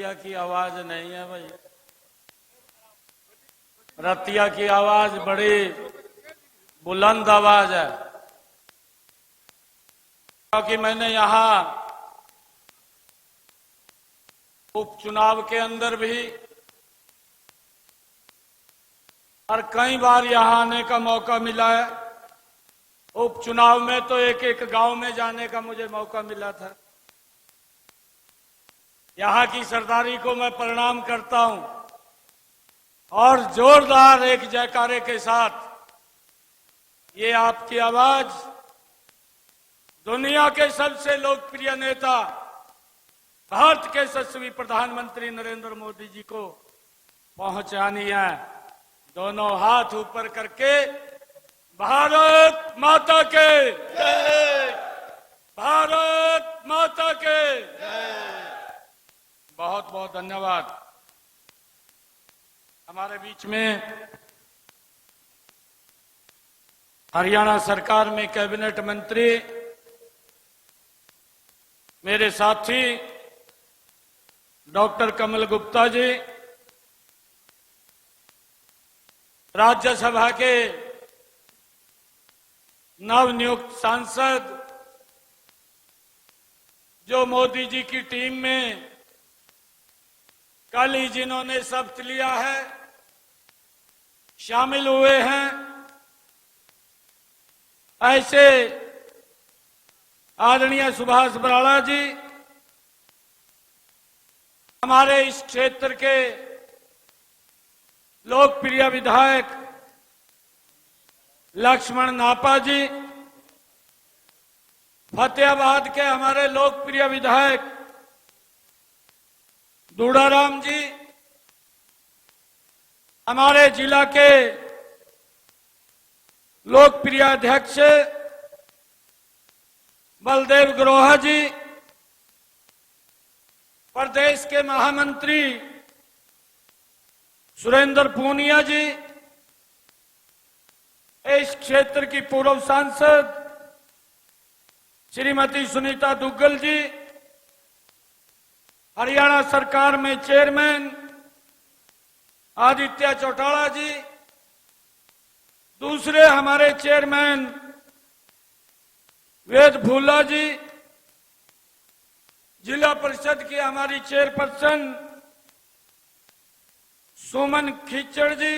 रतिया की आवाज नहीं है भाई। रतिया की आवाज बड़ी बुलंद आवाज है, क्योंकि मैंने यहां उपचुनाव के अंदर भी और कई बार यहां आने का मौका मिला है। उपचुनाव में तो एक एक गांव में जाने का मुझे मौका मिला था। यहां की सरदारी को मैं प्रणाम करता हूं और जोरदार एक जयकारे के साथ ये आपकी आवाज दुनिया के सबसे लोकप्रिय नेता भारत के यशस्वी प्रधानमंत्री नरेंद्र मोदी जी को पहुंचानी है। दोनों हाथ ऊपर करके भारत माता के जय, भारत माता के जय। बहुत बहुत धन्यवाद। हमारे बीच में हरियाणा सरकार में कैबिनेट मंत्री मेरे साथी डॉक्टर कमल गुप्ता जी, राज्यसभा के नवनियुक्त सांसद जो मोदी जी की टीम में कल ही जिन्होंने शपथ लिया है शामिल हुए हैं, ऐसे आदरणीय सुभाष बराला जी, हमारे इस क्षेत्र के लोकप्रिय विधायक लक्ष्मण नापा जी, फतेहाबाद के हमारे लोकप्रिय विधायक दूड़ाराम जी, हमारे जिला के लोकप्रिय अध्यक्ष बलदेव ग्रोहा जी, प्रदेश के महामंत्री सुरेंद्र पूनिया जी, इस क्षेत्र की पूर्व सांसद श्रीमती सुनीता दुग्गल जी, हरियाणा सरकार में चेयरमैन आदित्य चौटाला जी, दूसरे हमारे चेयरमैन वेद फूला जी, जिला परिषद की हमारी चेयरपर्सन सुमन खिचड़ जी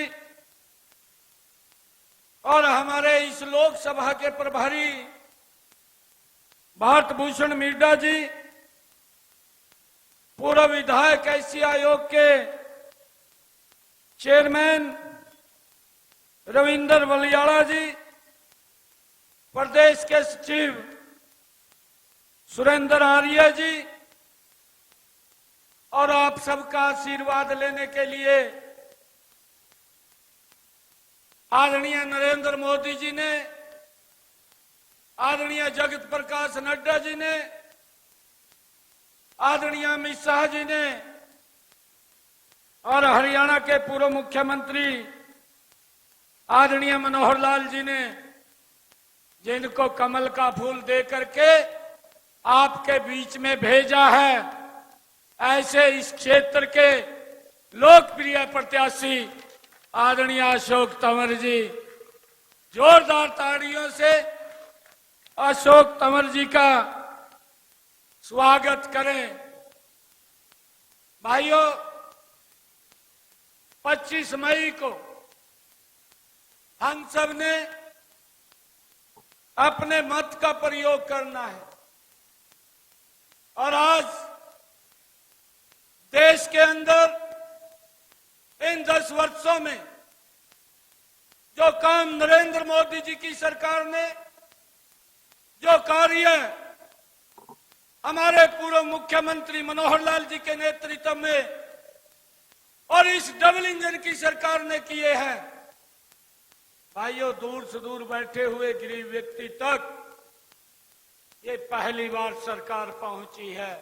और हमारे इस लोकसभा के प्रभारी भारत भूषण मीडा जी, पूर्व विधायक एससी आयोग के चेयरमैन रविंदर वलियाला जी, प्रदेश के सचिव सुरेंद्र आर्य जी और आप सबका आशीर्वाद लेने के लिए आदरणीय नरेंद्र मोदी जी ने, आदरणीय जगत प्रकाश नड्डा जी ने, आदरणीय अमित शाह जी ने और हरियाणा के पूर्व मुख्यमंत्री आदरणीय मनोहर लाल जी ने, जिनको कमल का फूल दे करके आपके बीच में भेजा है, ऐसे इस क्षेत्र के लोकप्रिय प्रत्याशी आदरणीय अशोक तंवर जी, जोरदार तालियों से अशोक तंवर जी का स्वागत करें। भाइयों, 25 मई को हम सब ने अपने मत का प्रयोग करना है और आज देश के अंदर इन 10 वर्षों में जो काम नरेंद्र मोदी जी की सरकार ने, जो कार्य हमारे पूर्व मुख्यमंत्री मनोहर लाल जी के नेतृत्व में और इस डबल इंजन की सरकार ने किए हैं, भाइयों, दूर से दूर बैठे हुए गरीब व्यक्ति तक ये पहली बार सरकार पहुंची है।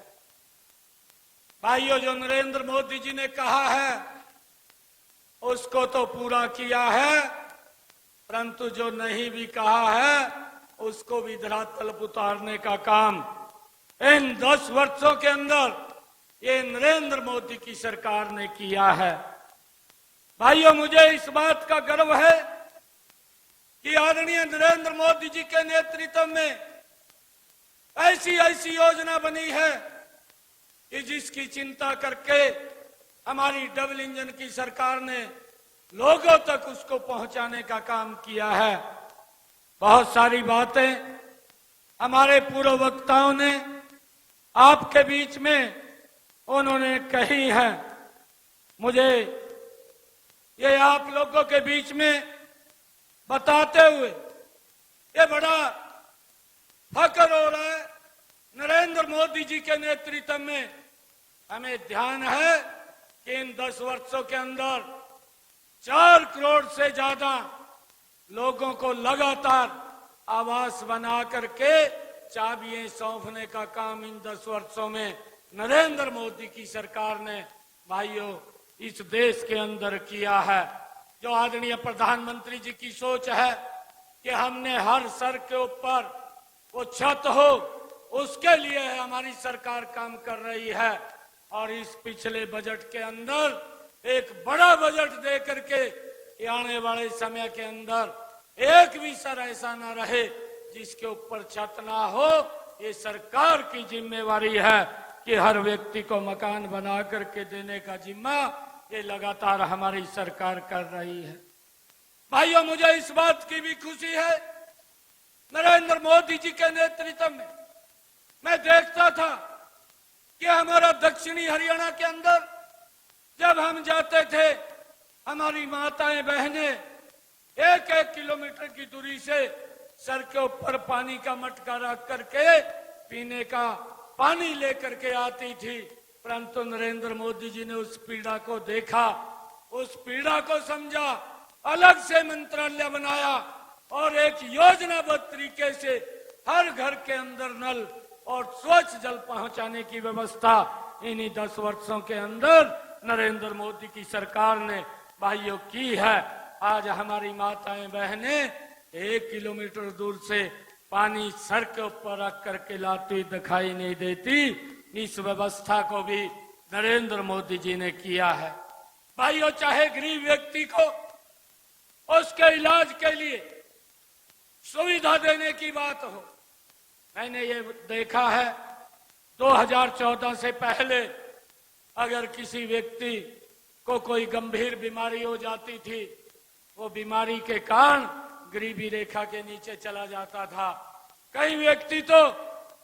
भाइयों, जो नरेंद्र मोदी जी ने कहा है उसको तो पूरा किया है, परंतु जो नहीं भी कहा है उसको भी धरातल पर उतारने का काम इन 10 वर्षों के अंदर ये नरेंद्र मोदी की सरकार ने किया है। भाइयों, मुझे इस बात का गर्व है कि आदरणीय नरेंद्र मोदी जी के नेतृत्व में ऐसी ऐसी योजना बनी है कि जिसकी चिंता करके हमारी डबल इंजन की सरकार ने लोगों तक उसको पहुंचाने का काम किया है। बहुत सारी बातें हमारे पूर्व वक्ताओं ने आपके बीच में उन्होंने कही है। मुझे ये आप लोगों के बीच में बताते हुए ये बड़ा फख्र हो रहा है। नरेंद्र मोदी जी के नेतृत्व में हमें ध्यान है कि इन 10 वर्षों के अंदर 4 करोड़ से ज्यादा लोगों को लगातार आवास बना करके चाबियां सौंपने का काम इन 10 वर्षों में नरेंद्र मोदी की सरकार ने भाइयों इस देश के अंदर किया है। जो आदरणीय प्रधानमंत्री जी की सोच है कि हमने हर सर के ऊपर वो छत हो, उसके लिए हमारी सरकार काम कर रही है। और इस पिछले बजट के अंदर एक बड़ा बजट दे करके आने वाले समय के अंदर एक भी सर ऐसा ना रहे जिसके ऊपर छत ना हो। ये सरकार की जिम्मेवारी है कि हर व्यक्ति को मकान बना करके देने का जिम्मा ये लगातार हमारी सरकार कर रही है। भाइयों, मुझे इस बात की भी खुशी है, नरेंद्र मोदी जी के नेतृत्व में मैं देखता था कि हमारा दक्षिणी हरियाणा के अंदर जब हम जाते थे, हमारी माताएं बहनें 1-1 किलोमीटर की दूरी से सर के ऊपर पानी का मटका रख करके पीने का पानी लेकर के आती थी। परंतु नरेंद्र मोदी जी ने उस पीड़ा को देखा, उस पीड़ा को समझा, अलग से मंत्रालय बनाया और एक योजनाबद्ध तरीके से हर घर के अंदर नल और स्वच्छ जल पहुंचाने की व्यवस्था इन्हीं 10 वर्षों के अंदर नरेंद्र मोदी की सरकार ने भाइयों की है। आज हमारी माताएं बहनें 1 किलोमीटर दूर से पानी सर के ऊपर रख करके लाती दिखाई नहीं देती। इस व्यवस्था को भी नरेंद्र मोदी जी ने किया है। भाइयों, चाहे गरीब व्यक्ति को उसके इलाज के लिए सुविधा देने की बात हो, मैंने ये देखा है 2014 से पहले अगर किसी व्यक्ति को कोई गंभीर बीमारी हो जाती थी, वो बीमारी के कारण गरीबी रेखा के नीचे चला जाता था। कई व्यक्ति तो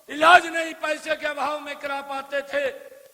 इलाज नहीं पैसे के अभाव में करा पाते थे।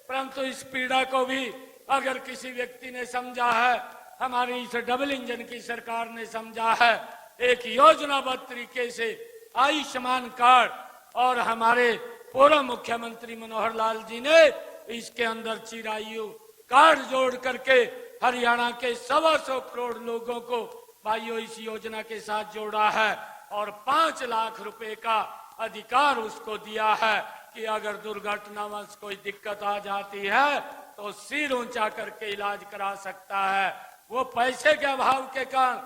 परंतु इस पीड़ा को भी अगर किसी व्यक्ति ने समझा है, हमारी इस डबल इंजन की सरकार ने समझा है, एक योजनाबद्ध तरीके से आयुष्मान कार्ड और हमारे पूर्व मुख्यमंत्री मनोहर लाल जी ने इसके अंदर चिरायु कार्ड जोड़ करके हरियाणा के 125 करोड़ लोगों को भाइयों इस योजना के साथ जोड़ा है और 5 लाख रुपए का अधिकार उसको दिया है कि अगर दुर्घटनावश कोई दिक्कत आ जाती है तो सिर ऊंचा करके इलाज करा सकता है। वो पैसे के अभाव के कारण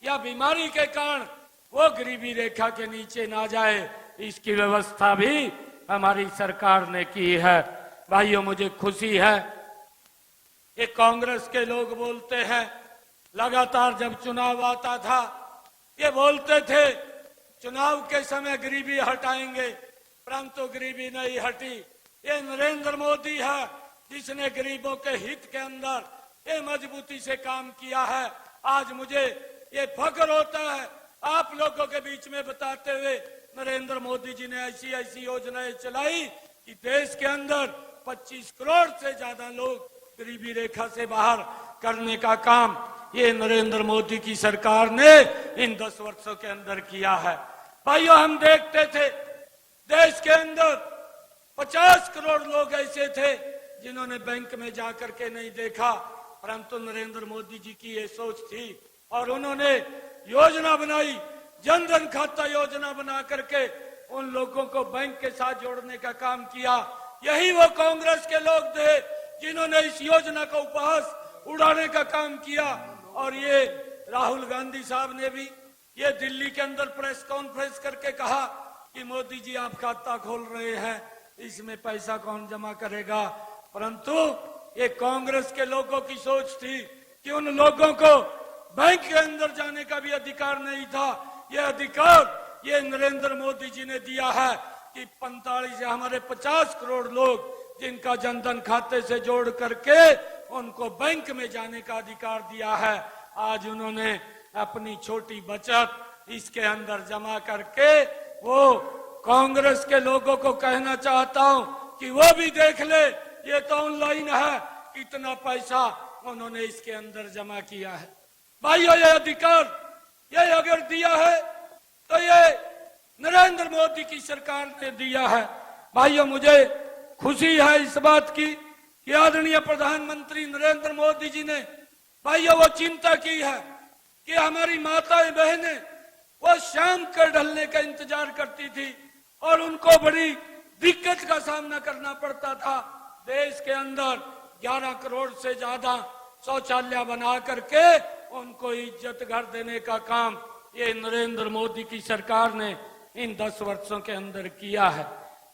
या बीमारी के कारण वो गरीबी रेखा के नीचे ना जाए, इसकी व्यवस्था भी हमारी सरकार ने की है। भाइयों, मुझे खुशी है कि कांग्रेस के लोग बोलते हैं, लगातार जब चुनाव आता था ये बोलते थे चुनाव के समय गरीबी हटाएंगे, परंतु गरीबी नहीं हटी। ये नरेंद्र मोदी है जिसने गरीबों के हित के अंदर ये मजबूती से काम किया है। आज मुझे ये फख्र होता है आप लोगों के बीच में बताते हुए, नरेंद्र मोदी जी ने ऐसी ऐसी योजनाएं चलाई कि देश के अंदर 25 करोड़ से ज्यादा लोग गरीबी रेखा से बाहर करने का काम ये नरेंद्र मोदी की सरकार ने इन 10 वर्षों के अंदर किया है। भाइयों, हम देखते थे देश के अंदर 50 करोड़ लोग ऐसे थे जिन्होंने बैंक में जाकर के नहीं देखा, परंतु नरेंद्र मोदी जी की ये सोच थी और उन्होंने योजना बनाई, जनधन खाता योजना बना करके उन लोगों को बैंक के साथ जोड़ने का काम किया। यही वो कांग्रेस के लोग थे जिन्होंने इस योजना का उपहास उड़ाने का काम किया। और ये राहुल गांधी साहब ने भी ये दिल्ली के अंदर प्रेस कॉन्फ्रेंस करके कहा कि मोदी जी आप खाता खोल रहे हैं, इसमें पैसा कौन जमा करेगा। परंतु ये कांग्रेस के लोगों की सोच थी कि उन लोगों को बैंक के अंदर जाने का भी अधिकार नहीं था। ये अधिकार ये नरेंद्र मोदी जी ने दिया है कि 45 या हमारे 50 करोड़ लोग जिनका जनधन खाते से जोड़ करके उनको बैंक में जाने का अधिकार दिया है। आज उन्होंने अपनी छोटी बचत इसके अंदर जमा करके वो कांग्रेस के लोगों को कहना चाहता हूं कि वो भी देख ले, ये तो ऑनलाइन है कितना पैसा उन्होंने इसके अंदर जमा किया है। भाइयों, ये अधिकार ये अगर दिया है तो ये नरेंद्र मोदी की सरकार ने दिया है। भाइयों, मुझे खुशी है इस बात की कि आदरणीय प्रधानमंत्री नरेंद्र मोदी जी ने भाइयों वो चिंता की है कि हमारी माताएं बहनें वो शाम कर ढलने का इंतजार करती थी और उनको बड़ी दिक्कत का सामना करना पड़ता था। देश के अंदर 11 करोड़ से ज्यादा शौचालय बना करके उनको इज्जत घर देने का काम ये नरेंद्र मोदी की सरकार ने इन 10 वर्षों के अंदर किया है।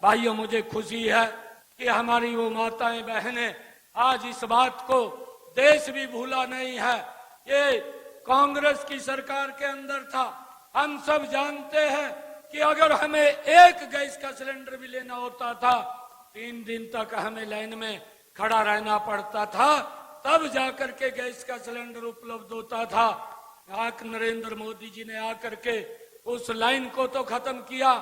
भाइयों, मुझे खुशी है कि हमारी वो माताएं बहनें आज इस बात को देश भी भूला नहीं है। ये कांग्रेस की सरकार के अंदर था। हम सब जानते हैं कि अगर हमें एक गैस का सिलेंडर भी लेना होता था 3 दिन तक हमें लाइन में खड़ा रहना पड़ता था, तब जाकर के गैस का सिलेंडर उपलब्ध होता था। आज नरेंद्र मोदी जी ने आकर के उस लाइन को तो खत्म किया,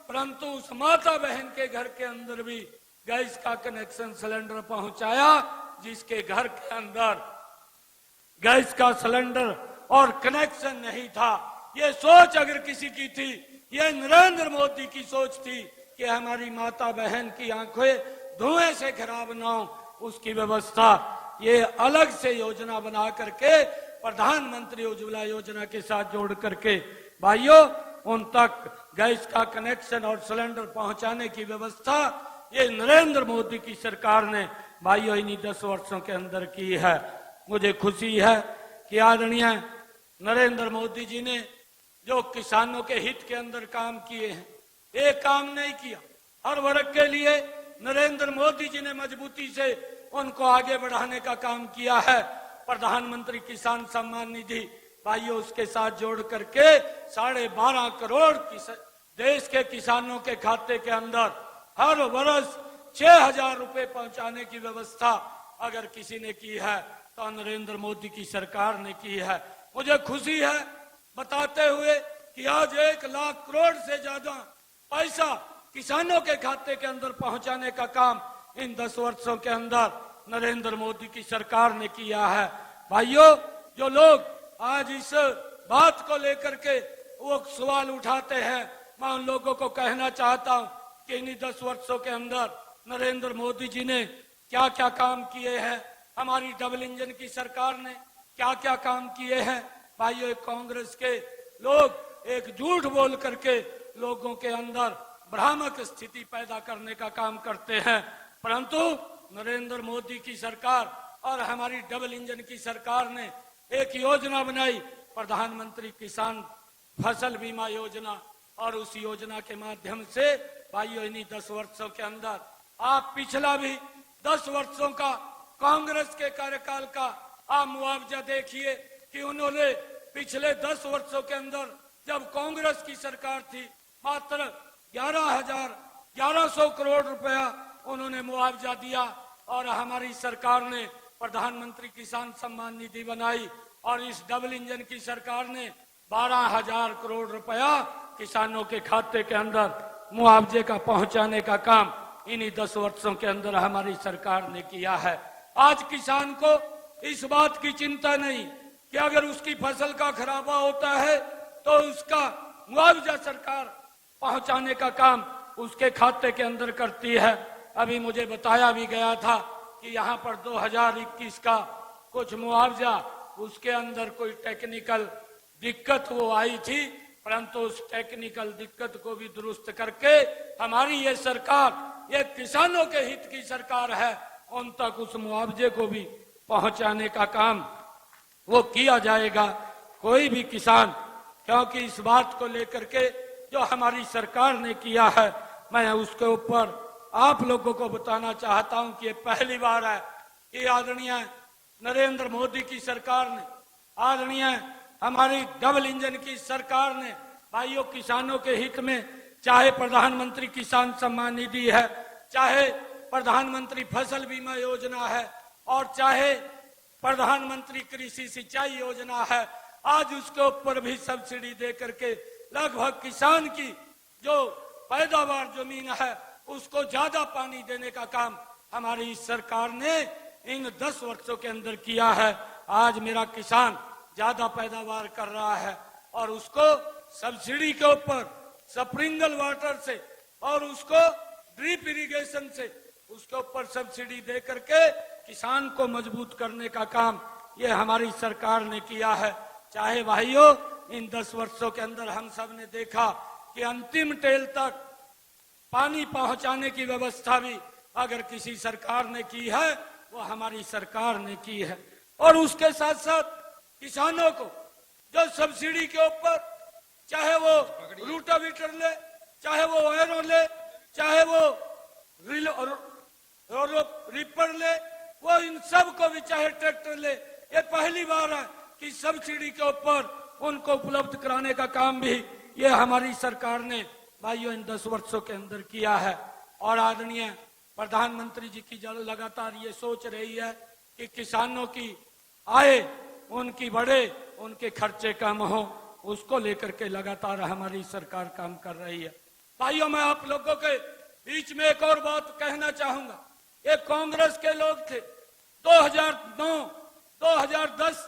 परंतु उस माता बहन के घर के अंदर भी गैस का कनेक्शन सिलेंडर पहुंचाया, जिसके घर के अंदर गैस का सिलेंडर और कनेक्शन नहीं था। ये सोच अगर किसी की थी, ये नरेंद्र मोदी की सोच थी कि हमारी माता बहन की आंखें धुएं से खराब ना हो, उसकी व्यवस्था ये अलग से योजना बना करके प्रधानमंत्री उज्ज्वला योजना के साथ जोड़ करके भाइयों उन तक गैस का कनेक्शन और सिलेंडर पहुंचाने की व्यवस्था ये नरेंद्र मोदी की सरकार ने भाइयों इन्हीं 10 वर्षों के अंदर की है। मुझे खुशी है कि आदरणीय नरेंद्र मोदी जी ने जो किसानों के हित के अंदर काम किए हैं, एक काम नहीं किया। हर वर्ग के लिए नरेंद्र मोदी जी ने मजबूती से उनको आगे बढ़ाने का काम किया है। प्रधानमंत्री किसान सम्मान निधि भाइयों उसके साथ जोड़ करके 12.5 करोड़ देश के किसानों के खाते के अंदर हर वर्ष 6,000 रुपए पहुंचाने की व्यवस्था अगर किसी ने की है तो नरेंद्र मोदी की सरकार ने की है। मुझे खुशी है बताते हुए कि आज 1 लाख करोड़ से ज्यादा पैसा किसानों के खाते के अंदर पहुंचाने का काम इन 10 वर्षों के अंदर नरेंद्र मोदी की सरकार ने किया है। भाइयों, जो लोग आज इस बात को लेकर के वो सवाल उठाते हैं, मैं उन लोगों को कहना चाहता हूं कि इन 10 वर्षों के अंदर नरेंद्र मोदी जी ने क्या क्या काम किए हैं, हमारी डबल इंजन की सरकार ने क्या क्या काम किए हैं। भाइयों, कांग्रेस के लोग एक झूठ बोल करके लोगों के अंदर भ्रामक स्थिति पैदा करने का काम करते हैं, परंतु नरेंद्र मोदी की सरकार और हमारी डबल इंजन की सरकार ने एक योजना बनाई, प्रधानमंत्री किसान फसल बीमा योजना, और उस योजना के माध्यम से भाइयों इन्हीं 10 वर्षों के अंदर आप पिछला भी 10 वर्षों का कांग्रेस के कार्यकाल का आप मुआवजा देखिए कि उन्होंने पिछले 10 वर्षों के अंदर जब कांग्रेस की सरकार थी मात्र 11,100 करोड़ रुपया उन्होंने मुआवजा दिया, और हमारी सरकार ने प्रधानमंत्री किसान सम्मान निधि बनाई और इस डबल इंजन की सरकार ने 12,000 करोड़ रुपया किसानों के खाते के अंदर मुआवजे का पहुंचाने का काम इन्हीं 10 वर्षों के अंदर हमारी सरकार ने किया है। आज किसान को इस बात की चिंता नहीं कि अगर उसकी फसल का खराबा होता है तो उसका मुआवजा सरकार पहुंचाने का काम उसके खाते के अंदर करती है। अभी मुझे बताया भी गया था कि यहाँ पर 2021 का कुछ मुआवजा उसके अंदर कोई टेक्निकल दिक्कत वो आई थी, परंतु उस टेक्निकल दिक्कत को भी दुरुस्त करके हमारी ये सरकार ये किसानों के हित की सरकार है, उन तक उस मुआवजे को भी पहुंचाने का काम वो किया जाएगा। कोई भी किसान, क्योंकि इस बात को लेकर के जो हमारी सरकार ने किया है मैं उसके ऊपर आप लोगों को बताना चाहता हूं कि ये पहली बार है कि आदरणीय नरेंद्र मोदी की सरकार ने, आदरणीय हमारी डबल इंजन की सरकार ने भाइयों किसानों के हित में, चाहे प्रधानमंत्री किसान सम्मान निधि है, चाहे प्रधानमंत्री फसल बीमा योजना है, और चाहे प्रधानमंत्री कृषि सिंचाई योजना है, आज उसके ऊपर भी सब्सिडी दे करके लगभग किसान की जो पैदावार जमीन है उसको ज्यादा पानी देने का काम हमारी इस सरकार ने इन 10 वर्षों के अंदर किया है। आज मेरा किसान ज्यादा पैदावार कर रहा है और उसको सब्सिडी के ऊपर स्प्रिंकल वाटर से और उसको ड्रिप इरिगेशन से उसके ऊपर सब्सिडी दे करके किसान को मजबूत करने का काम ये हमारी सरकार ने किया है। चाहे भाइयों इन 10 वर्षों के अंदर हम सब ने देखा कि अंतिम टेल तक पानी पहुंचाने की व्यवस्था भी अगर किसी सरकार ने की है वो हमारी सरकार ने की है। और उसके साथ साथ किसानों को जो सब्सिडी के ऊपर चाहे वो रूटावीटर ले, चाहे वो एरो ले, चाहे वो रिपर ले, वो इन सब को भी चाहे ट्रैक्टर ले, ये पहली बार है कि सब्सिडी के ऊपर उनको उपलब्ध कराने का काम भी ये हमारी सरकार ने भाइयों इन 10 वर्षों के अंदर किया है। और आदरणीय प्रधानमंत्री जी की लगातार ये सोच रही है कि किसानों की आय उनकी बढ़े, उनके खर्चे कम हो, उसको लेकर के लगातार हमारी सरकार काम कर रही है। भाइयों मैं आप लोगों के बीच में एक और बात कहना चाहूंगा। ये कांग्रेस के लोग थे 2009, 2010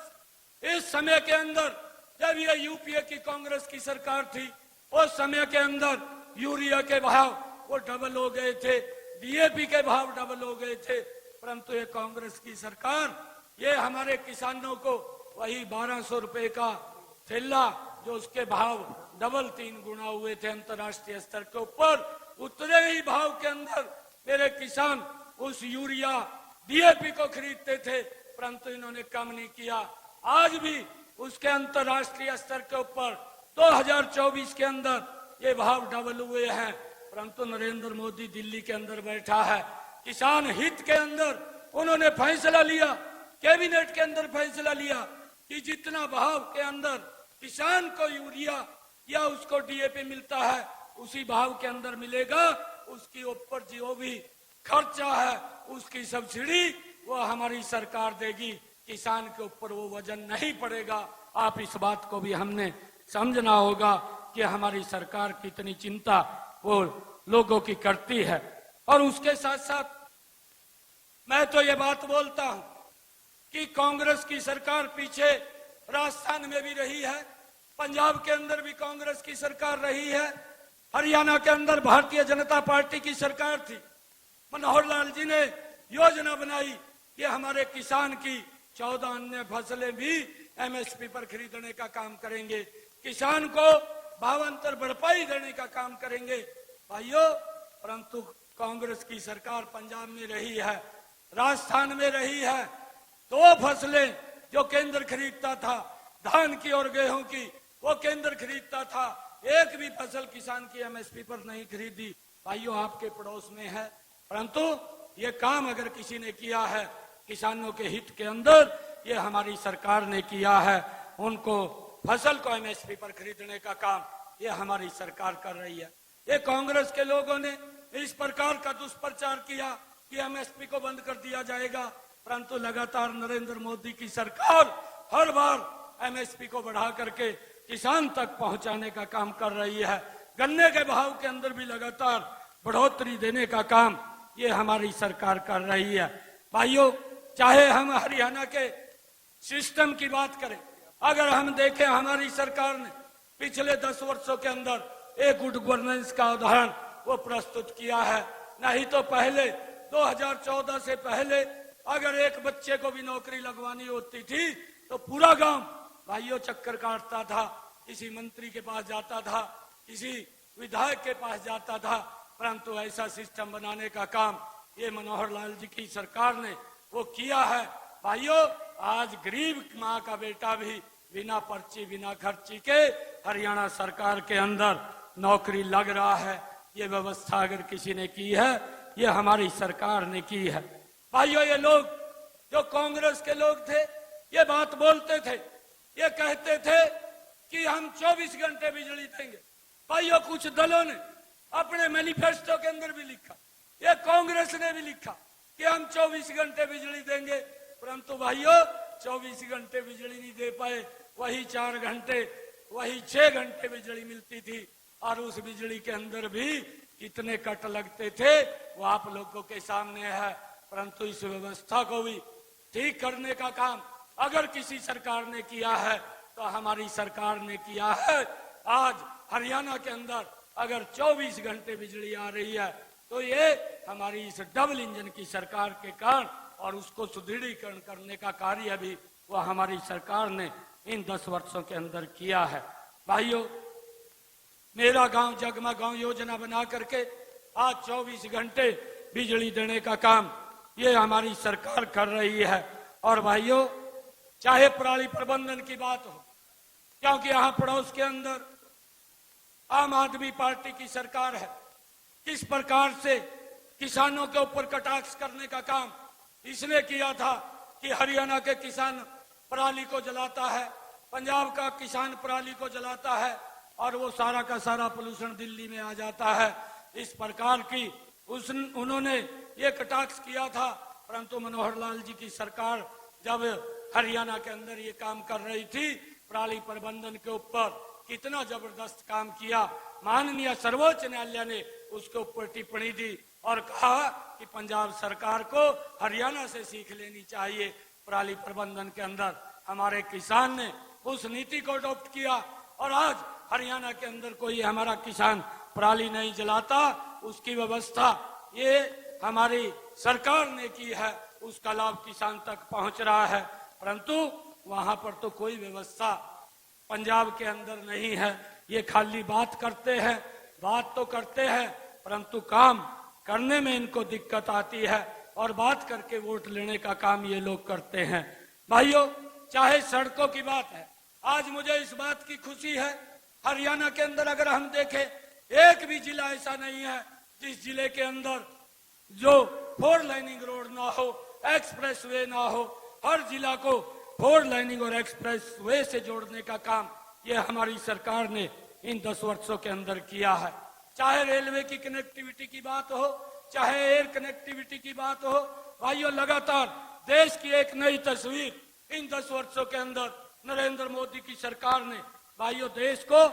इस समय के अंदर जब ये यूपीए की कांग्रेस की सरकार थी उस समय के अंदर यूरिया के भाव वो डबल हो गए थे, डीएपी के भाव डबल हो गए थे, परंतु ये कांग्रेस की सरकार ये हमारे किसानों को वही 1200 रुपए का थैला जो उसके भाव डबल 3 गुना हुए थे अंतर्राष्ट्रीय स्तर के ऊपर, उतने ही भाव के अंदर मेरे किसान उस यूरिया डीएपी को खरीदते थे, परंतु इन्होंने कम नहीं किया। आज भी उसके अंतर्राष्ट्रीय स्तर के ऊपर 2024 के अंदर ये भाव डबल हुए हैं, परंतु नरेंद्र मोदी दिल्ली के अंदर बैठा है। किसान हित के अंदर उन्होंने फैसला लिया, कैबिनेट के अंदर फैसला लिया कि जितना भाव के अंदर किसान को यूरिया या उसको डीएपी मिलता है उसी भाव के अंदर मिलेगा, उसकी ऊपर जो भी खर्चा है उसकी सब्सिडी वो हमारी सरकार देगी, किसान के ऊपर वो वजन नहीं पड़ेगा। आप इस बात को भी हमने समझना होगा कि हमारी सरकार कितनी चिंता वो लोगों की करती है। और उसके साथ साथ मैं तो ये बात बोलता हूं कि कांग्रेस की सरकार पीछे राजस्थान में भी रही है, पंजाब के अंदर भी कांग्रेस की सरकार रही है, हरियाणा के अंदर भारतीय जनता पार्टी की सरकार थी। मनोहर लाल जी ने योजना बनाई कि हमारे किसान की 14 अन्य फसलें भी एमएसपी पर खरीदने का काम करेंगे, किसान को भावांतर भरपाई देने का काम करेंगे। भाइयों परंतु कांग्रेस की सरकार पंजाब में रही है, राजस्थान में रही है, 2 फसलें जो केंद्र खरीदता था धान की और गेहूं की वो केंद्र खरीदता था, एक भी फसल किसान की एमएसपी पर नहीं खरीदी। भाइयों आपके पड़ोस में है, परंतु ये काम अगर किसी ने किया है किसानों के हित के अंदर ये हमारी सरकार ने किया है। उनको फसल को एमएसपी पर खरीदने का काम ये हमारी सरकार कर रही है। ये कांग्रेस के लोगों ने इस प्रकार का दुष्प्रचार किया कि एमएसपी को बंद कर दिया जाएगा, परंतु लगातार नरेंद्र मोदी की सरकार हर बार एमएसपी को बढ़ा करके किसान तक पहुंचाने का काम कर रही है। गन्ने के भाव के अंदर भी लगातार बढ़ोतरी देने का काम ये हमारी सरकार कर रही है। भाइयों चाहे हम हरियाणा के सिस्टम की बात करें, अगर हम देखें हमारी सरकार ने पिछले 10 वर्षों के अंदर एक गुड गवर्नेंस का उदाहरण वो प्रस्तुत किया है। नहीं तो पहले 2014 से पहले अगर एक बच्चे को भी नौकरी लगवानी होती थी तो पूरा गांव भाइयों चक्कर काटता था, किसी मंत्री के पास जाता था, किसी विधायक के पास जाता था, परंतु ऐसा सिस्टम बनाने का काम ये मनोहर लाल जी की सरकार ने वो किया है। भाइयों आज गरीब माँ का बेटा भी बिना पर्ची बिना खर्ची के हरियाणा सरकार के अंदर नौकरी लग रहा है। ये व्यवस्था अगर किसी ने की है ये हमारी सरकार ने की है। भाइयों, ये लोग जो कांग्रेस के लोग थे ये बात बोलते थे, ये कहते थे कि हम 24 घंटे बिजली देंगे। भाइयों, कुछ दलों ने अपने मैनिफेस्टो के अंदर भी लिखा, ये कांग्रेस ने भी लिखा कि हम 24 घंटे बिजली देंगे, परंतु भाइयों 24 घंटे बिजली नहीं दे पाए। वही 4 घंटे, वही 6 घंटे बिजली मिलती थी और उस बिजली के अंदर भी कितने कट लगते थे वो आप लोगों के सामने है। परंतु इस व्यवस्था को भी ठीक करने का काम अगर किसी सरकार ने किया है तो हमारी सरकार ने किया है। आज हरियाणा के अंदर अगर 24 घंटे बिजली आ रही है तो ये हमारी इस डबल इंजन की सरकार के कारण और उसको सुदृढ़ीकरण करने का कार्य भी वह हमारी सरकार ने इन 10 वर्षों के अंदर किया है। भाइयों, मेरा गांव जगमा गांव योजना बना करके आज 24 घंटे बिजली देने का काम ये हमारी सरकार कर रही है। और भाइयों, चाहे पराली प्रबंधन की बात हो, क्योंकि यहाँ पड़ोस के अंदर आम आदमी पार्टी की सरकार है, किस प्रकार से किसानों के ऊपर कटाक्ष करने का काम इसने किया था कि हरियाणा के किसान पराली को जलाता है, पंजाब का किसान पराली को जलाता है और वो सारा का सारा पोल्यूशन दिल्ली में आ जाता है। इस प्रकार की उन्होंने ये कटाक्ष किया था। परंतु मनोहर लाल जी की सरकार जब हरियाणा के अंदर ये काम कर रही थी, पराली प्रबंधन के ऊपर कितना जबरदस्त काम किया। माननीय सर्वोच्च न्यायालय ने उसके ऊपर टिप्पणी दी और कहा कि पंजाब सरकार को हरियाणा से सीख लेनी चाहिए। पराली प्रबंधन के अंदर हमारे किसान ने उस नीति को अडॉप्ट किया और आज हरियाणा के अंदर कोई हमारा किसान पराली नहीं जलाता, उसकी व्यवस्था ये हमारी सरकार ने की है, उसका लाभ किसान तक पहुंच रहा है। परंतु वहां पर तो कोई व्यवस्था पंजाब के अंदर नहीं है। ये खाली बात करते हैं, बात तो करते हैं परंतु काम करने में इनको दिक्कत आती है और बात करके वोट लेने का काम ये लोग करते हैं। भाइयों, चाहे सड़कों की बात है, आज मुझे इस बात की खुशी है हरियाणा के अंदर अगर हम देखें एक भी जिला ऐसा नहीं है जिस जिले के अंदर जो 4 लाइनिंग रोड ना हो, एक्सप्रेस वे ना हो। हर जिला को 4 लाइनिंग और एक्सप्रेस वे से जोड़ने का काम ये हमारी सरकार ने इन 10 वर्षों के अंदर किया है। चाहे रेलवे की कनेक्टिविटी की बात हो, चाहे एयर कनेक्टिविटी की बात हो। भाइयों, लगातार देश की एक नई तस्वीर इन 10 वर्षों के अंदर नरेंद्र मोदी की सरकार ने भाइयों देश को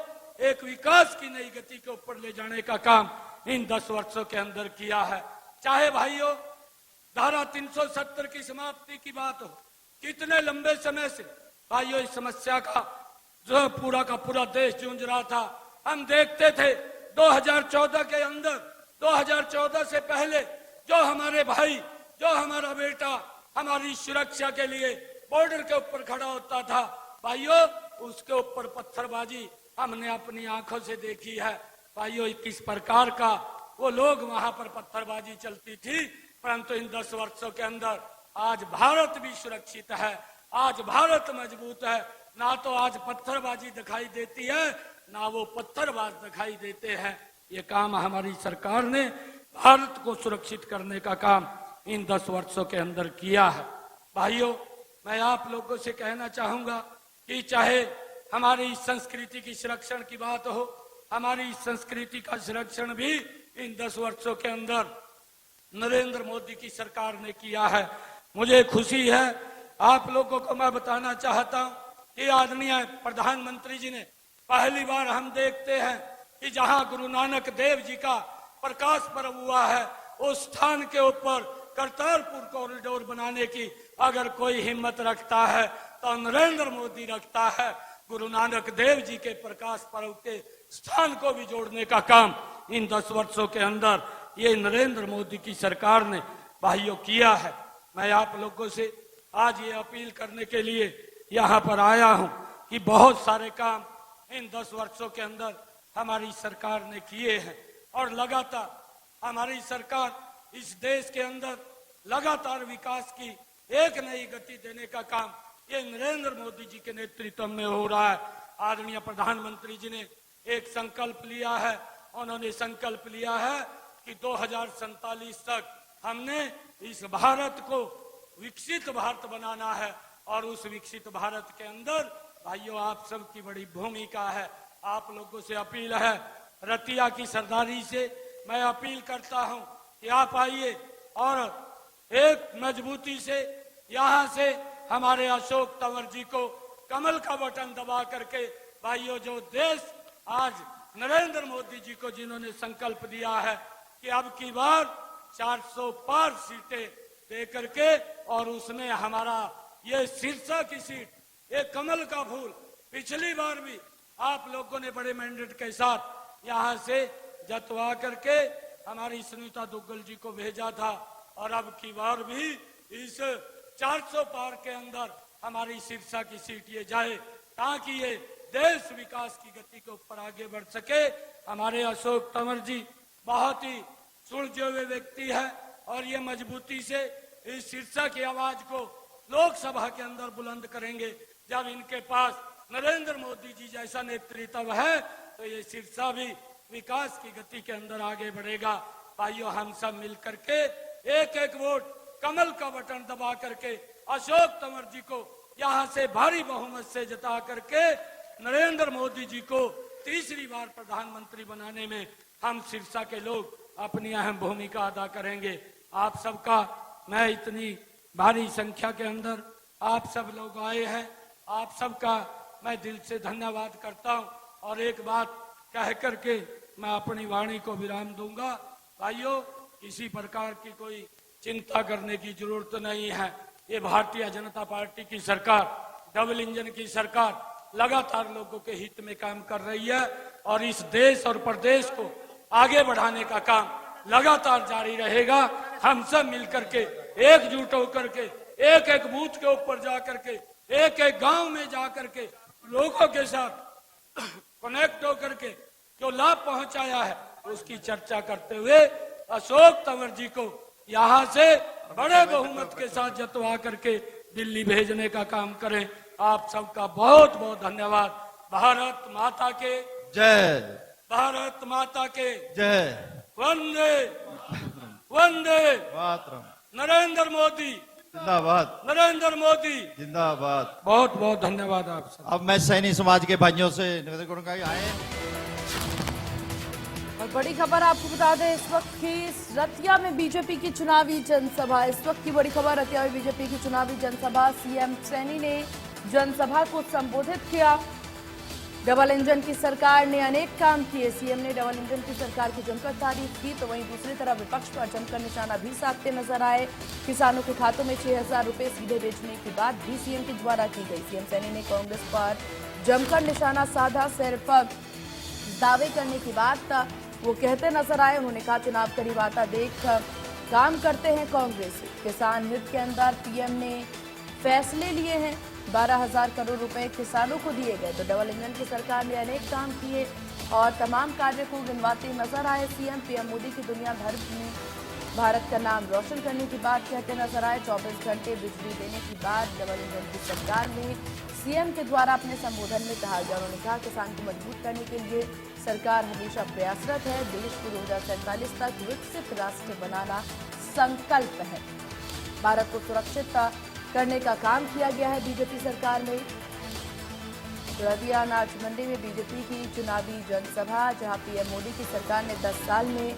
एक विकास की नई गति के ऊपर ले जाने का काम इन 10 वर्षों के अंदर किया है। चाहे भाइयों धारा 370 की समाप्ति की बात हो, कितने लंबे समय से भाइयों इस समस्या का जो पूरा का पूरा देश जूझ रहा था। हम देखते थे 2014 के अंदर, 2014 से पहले जो हमारे भाई, जो हमारा बेटा हमारी सुरक्षा के लिए बॉर्डर के ऊपर खड़ा होता था, भाइयों उसके ऊपर पत्थरबाजी हमने अपनी आंखों से देखी है। भाइयों, किस प्रकार का वो लोग वहां पर पत्थरबाजी चलती थी। परंतु इन 10 वर्षों के अंदर आज भारत भी सुरक्षित है, आज भारत मजबूत है। ना तो आज पत्थरबाजी दिखाई देती है, ना वो पत्थरबाज दिखाई देते हैं। ये काम हमारी सरकार ने भारत को सुरक्षित करने का काम इन 10 वर्षों के अंदर किया है। भाइयों, मैं आप लोगों से कहना चाहूंगा कि चाहे हमारी संस्कृति की संरक्षण की बात हो, हमारी संस्कृति का संरक्षण भी इन 10 वर्षों के अंदर नरेंद्र मोदी की सरकार ने किया है। मुझे खुशी है, आप लोगों को मैं बताना चाहता हूं कि आदरणीय प्रधानमंत्री जी ने पहली बार हम देखते हैं कि जहां गुरु नानक देव जी का प्रकाश पर्व हुआ है उस स्थान के ऊपर करतारपुर कॉरिडोर बनाने की अगर कोई हिम्मत रखता है तो नरेंद्र मोदी रखता है। गुरु नानक देव जी के प्रकाश पर्व के स्थान को भी जोड़ने का काम इन 10 वर्षों के अंदर ये नरेंद्र मोदी की सरकार ने भाइयों किया है। मैं आप लोगों से आज ये अपील करने के लिए यहाँ पर आया हूँ कि बहुत सारे काम इन 10 वर्षों के अंदर हमारी सरकार ने किए हैं और लगातार हमारी सरकार इस देश के अंदर लगातार विकास की एक नई गति देने का काम ये नरेंद्र मोदी जी के नेतृत्व में हो रहा है। आदरणीय प्रधानमंत्री जी ने एक संकल्प लिया है, उन्होंने संकल्प लिया है कि 2047 तक हमने इस भारत को विकसित भारत बनाना है। और उस विकसित भारत के अंदर भाइयों आप सबकी बड़ी भूमिका है। आप लोगों से अपील है, रतिया की सरदारी से मैं अपील करता हूं कि आप आइए और एक मजबूती से यहां से हमारे अशोक तंवर जी को कमल का बटन दबा करके भाइयों, जो देश आज नरेंद्र मोदी जी को जिन्होंने संकल्प दिया है कि अब की बार 400 पार सीटें दे करके, और उसमें हमारा ये सिरसा की सीट, ये कमल का फूल, पिछली बार भी आप लोगों ने बड़े मैंडेट के साथ यहां से जतवा करके हमारी सुनीता दुग्गल जी को भेजा था। और अब की बार भी इस 400 पार के अंदर हमारी सिरसा की सीट ये जाए, ताकि ये देश विकास की गति के ऊपर आगे बढ़ सके। हमारे अशोक तंवर जी बहुत ही सुलझे हुए व्यक्ति है, और ये मजबूती से इस सिरसा की आवाज को लोकसभा के अंदर बुलंद करेंगे। जब इनके पास नरेंद्र मोदी जी जैसा नेतृत्व है तो ये सिरसा भी विकास की गति के अंदर आगे बढ़ेगा। भाइयों, हम सब मिल करके एक एक वोट कमल का बटन दबा करके अशोक तंवर जी को यहाँ से भारी बहुमत से जिता करके नरेंद्र मोदी जी को तीसरी बार प्रधानमंत्री बनाने में हम सिरसा के लोग अपनी अहम भूमिका अदा करेंगे। आप सबका मैं इतनी भारी संख्या के अंदर आप सब लोग आए हैं, आप सबका मैं दिल से धन्यवाद करता हूं। और एक बात कह करके मैं अपनी वाणी को विराम दूंगा। भाइयों, किसी प्रकार की कोई चिंता करने की जरूरत नहीं है। ये भारतीय जनता पार्टी की सरकार, डबल इंजन की सरकार लगातार लोगों के हित में काम कर रही है, और इस देश और प्रदेश को आगे बढ़ाने का काम लगातार जारी रहेगा। हम सब मिलकर के एकजुट होकर के एक एक बूथ के ऊपर जा करके, एक एक गांव में जा करके लोगों के साथ कनेक्ट होकर के जो लाभ पहुंचाया है उसकी चर्चा करते हुए अशोक तंवर जी को यहां से बड़े बहुमत के साथ जतवा करके दिल्ली भेजने का काम करें। आप सबका बहुत बहुत धन्यवाद। भारत माता के जय, भारत माता के जय, वंदे वंदे मातरम, नरेंद्र मोदी जिंदाबाद, नरेंद्र मोदी जिंदाबाद। बहुत बहुत धन्यवाद आप सब। अब मैं सैनी समाज के भाइयों से निवेदन करूंगा कि आए। और बड़ी खबर आपको बता दें, इस वक्त की रतिया में बीजेपी की चुनावी जनसभा, इस वक्त की बड़ी खबर रतिया में बीजेपी की चुनावी जनसभा। सीएम सैनी ने जनसभा को संबोधित किया। डबल इंजन की सरकार ने अनेक काम किए। सीएम ने डबल इंजन की सरकार की जमकर तारीफ की, तो वहीं दूसरी तरफ विपक्ष पर जमकर निशाना भी साधते नजर आए। किसानों के खातों में 6,000 रुपए सीधे भेजने की बात भी सीएम के द्वारा की गई। सीएम सैनी ने कांग्रेस पर जमकर निशाना साधा। सिर्फ दावे करने की बात वो कहते नजर आए। उन्होंने कहा, चुनाव करीब आता देख काम करते हैं कांग्रेस। किसान हित के अंदर पीएम ने फैसले लिए हैं। 12,000 करोड़ रुपए किसानों को दिए गए। तो डबल इंजन की सरकार ने अनेक काम किए और तमाम कार्य को गिनवाते नजर आए। सीएम पीएम मोदी की दुनिया भर में भारत का नाम रोशन करने की बात कहते नजर आए। 24 घंटे बिजली देने की बात डबल इंजन की सरकार ने सीएम के द्वारा अपने संबोधन में कहा गया। उन्होंने कहा, किसान को मजबूत करने के लिए सरकार हमेशा प्रयासरत है। देश को 2047 तक विकसित राष्ट्र बनाना संकल्प है। भारत को सुरक्षित करने का काम किया गया है बीजेपी सरकार में। रतिया अनाज मंडी में बीजेपी की चुनावी जनसभा, जहां पीएम मोदी की सरकार ने 10 साल में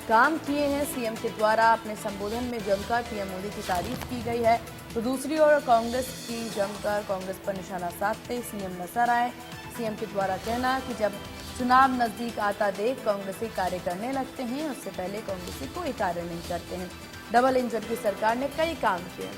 काम किए हैं। सीएम के द्वारा अपने संबोधन में जमकर पीएम मोदी की तारीफ की गई है। तो दूसरी ओर कांग्रेस की जमकर कांग्रेस पर निशाना साधते सीएम नजर आए। सीएम के द्वारा कहना कि जब चुनाव नजदीक आता देख कांग्रेसी कार्य करने लगते हैं, उससे पहले कांग्रेसी कोई कार्य नहीं करते हैं। डबल इंजन की सरकार ने कई काम किए।